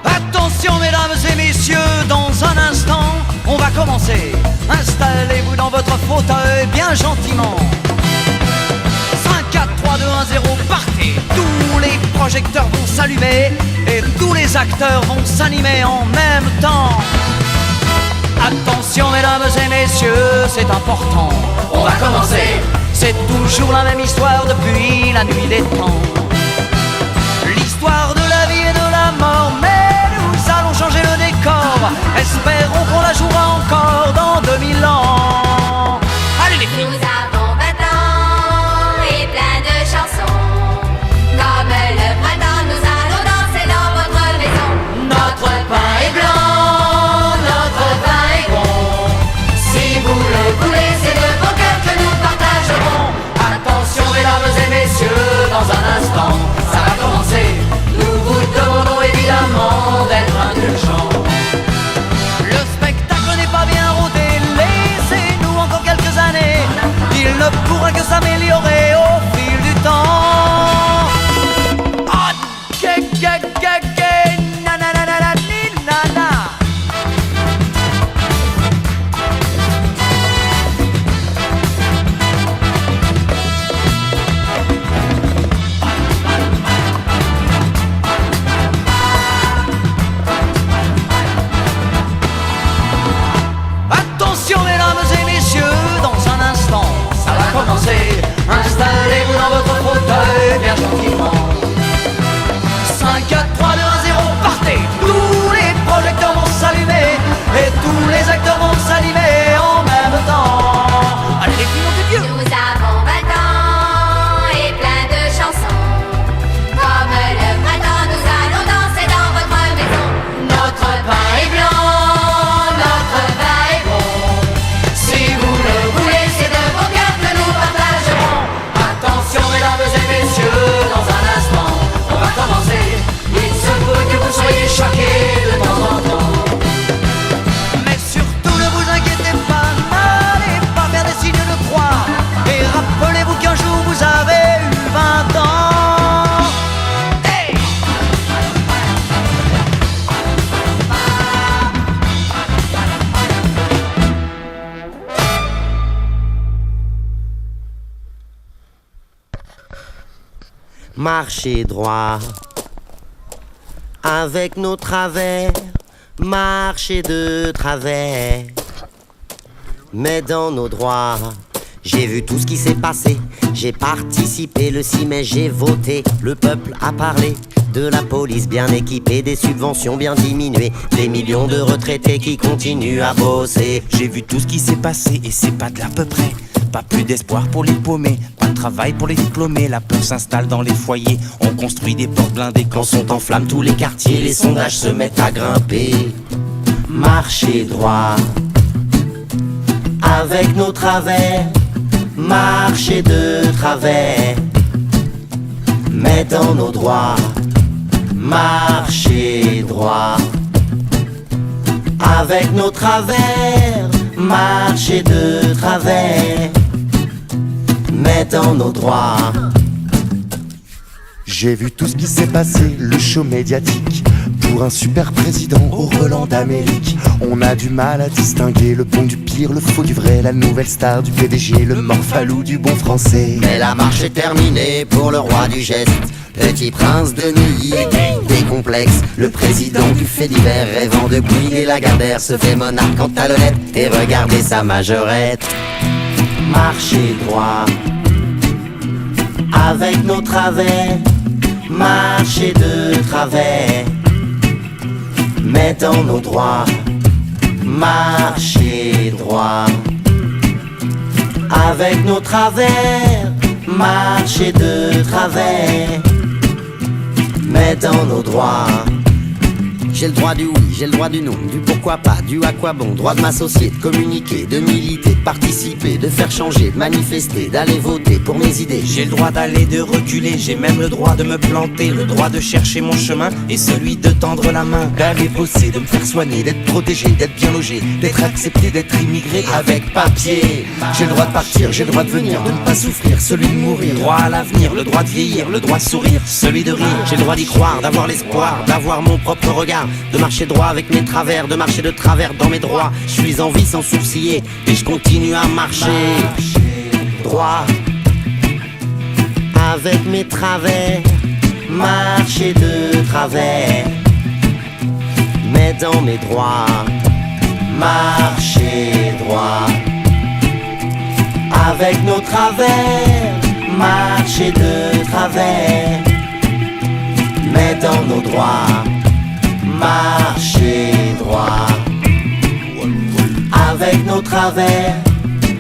Attention mesdames et messieurs, dans un instant, on va commencer. Installez-vous dans votre fauteuil bien gentiment. 5, 4, 3, 2, 1, 0, partez. Tous les projecteurs vont s'allumer et tous les acteurs vont s'animer en même temps. Attention mesdames et messieurs, c'est important. On va commencer. C'est toujours la même histoire depuis la nuit des temps. L'histoire de la vie et de la mort, mais nous allons changer le décor. Espérons qu'on la jouera encore dans 2000 ans. Allez les filles. Nous avons 20 ans et plein de chansons. Comme le printemps, nous allons danser dans votre maison. Notre pain est blanc, notre pain est bon. Si vous le voulez, c'est de vos cœurs que nous partagerons. Attention mesdames et messieurs, dans un instant, ça va commencer. Nous vous demandons évidemment d'être indulgents. Le spectacle n'est pas bien rodé, laissez-nous encore quelques années. Il ne pourra que s'améliorer au fil du temps. Ah, na na na na na ni na na. Attention mesdames et messieurs, dans un instant, ça va commencer. Installez-vous dans votre fauteuil bien gentiment. 5, 4, 3, 2, 1, 0, partez. Tous les projecteurs vont s'allumer et tous les acteurs vont s'animer en même temps. Allez les filles, mon Dieu. Nous avons 20 ans et plein de chansons. Comme le printemps, nous allons danser dans votre maison. Notre pain est blanc, notre pain est bon. Si vous le voulez, c'est de vos cœurs que nous partagerons. Attention mesdames et messieurs, dans un instant, on va commencer. Il se peut que vous soyez choqués de temps en temps. Mais surtout ne vous inquiétez pas, n'allez pas faire des signes de croix. Et rappelez-vous qu'un jour vous avez eu 20 ans. Hey! Marchez droit avec nos travers, marchez de travers, mais dans nos droits. J'ai vu tout ce qui s'est passé, j'ai participé le 6 mai, j'ai voté. Le peuple a parlé de la police bien équipée, des subventions bien diminuées, des millions de retraités qui continuent à bosser. J'ai vu tout ce qui s'est passé et c'est pas de l'à peu près. Pas plus d'espoir pour les paumés, pas de travail pour les diplômés. La peur s'installe dans les foyers, on construit des portes blindées. Quand sont en flammes tous les quartiers, les sondages se mettent à grimper. Marchez droit avec nos travers, marchez de travers, mais dans nos droits. Marchez droit avec nos travers, marchez de travers, mais dans nos droits. J'ai vu tout ce qui s'est passé, le show médiatique pour un super président au volant d'Amérique. On a du mal à distinguer le bon du pire, le faux du vrai, la nouvelle star du PDG, le morphalou du bon français. Mais la marche est terminée pour le roi du geste, petit prince de Neuilly, des complexes. Le président du fait divers rêvant de briller Lagardère se fait monarque en talonnette et regardez sa majorette. Marchez droit avec nos travers, marchez de travers, mais dans nos droits. Marchez droit avec nos travers, marchez de travers, mais dans nos droits. J'ai le droit du oui, j'ai le droit du non, du pourquoi pas, du à quoi bon. Droit de m'associer, de communiquer, de militer, de participer, de faire changer, de manifester, d'aller voter pour mes idées. J'ai le droit d'aller, de reculer, j'ai même le droit de me planter, le droit de chercher mon chemin et celui de tendre la main. D'aller bosser, de me faire soigner, d'être protégé, d'être bien logé, d'être accepté, d'être immigré avec papier. J'ai le droit de partir, j'ai le droit de venir, de ne pas souffrir, celui de mourir. Droit à l'avenir, le droit de vieillir, le droit de sourire, celui de rire. J'ai le droit d'y croire, d'avoir l'espoir, d'avoir mon propre regard, de marcher droit avec mes travers, de marcher de travers dans mes droits. Je suis en vie sans sourciller et je continue à marcher droit avec mes travers, marcher de travers, mais dans mes droits, marcher droit avec nos travers, marcher de travers, mais dans nos droits, marcher droit avec nos travers,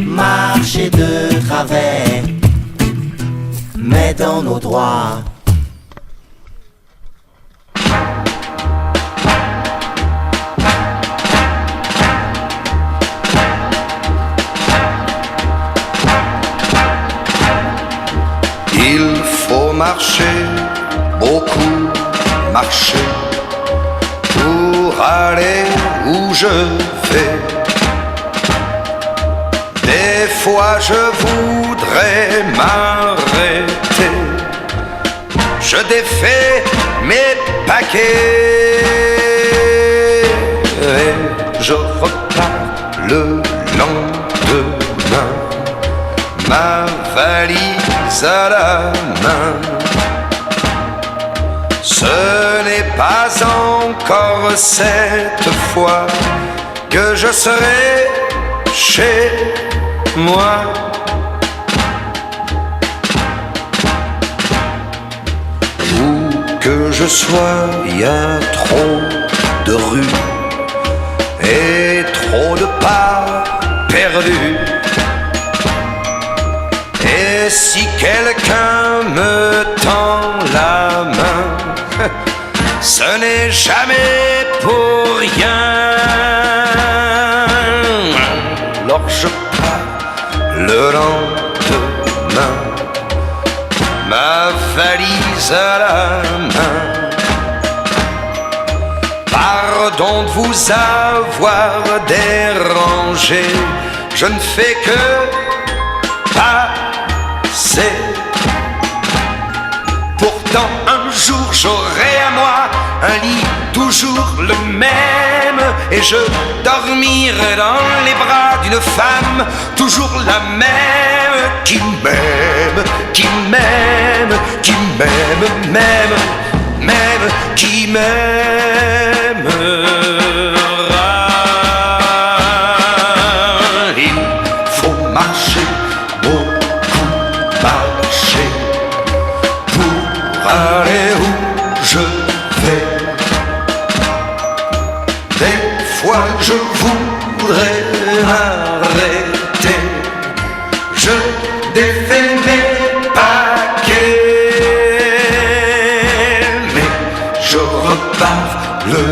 marcher de travers, mais dans nos droits. Il faut marcher, beaucoup marcher, pour aller où je vais. Des fois je voudrais m'arrêter, je défais mes paquets et je repars le lendemain, ma valise à la main. Ce n'est pas encore cette fois que je serai chez moi. Où que je sois, il y a trop de rues et trop de pas perdus. Et si quelqu'un me tend la main, ce n'est jamais pour rien. Alors je pars le lendemain, ma valise à la main. Pardon de vous avoir dérangé, je ne fais que passer. Pourtant un jour j'aurai à moi un lit toujours le même, et je dormirai dans les bras d'une femme toujours la même, qui m'aime, qui m'aime, qui m'aime, même, qui m'aimera. Il faut marcher, beaucoup marcher, pour aller où je vais. Des fois je voudrais m'arrêter, je défais mes paquets, mais je repars le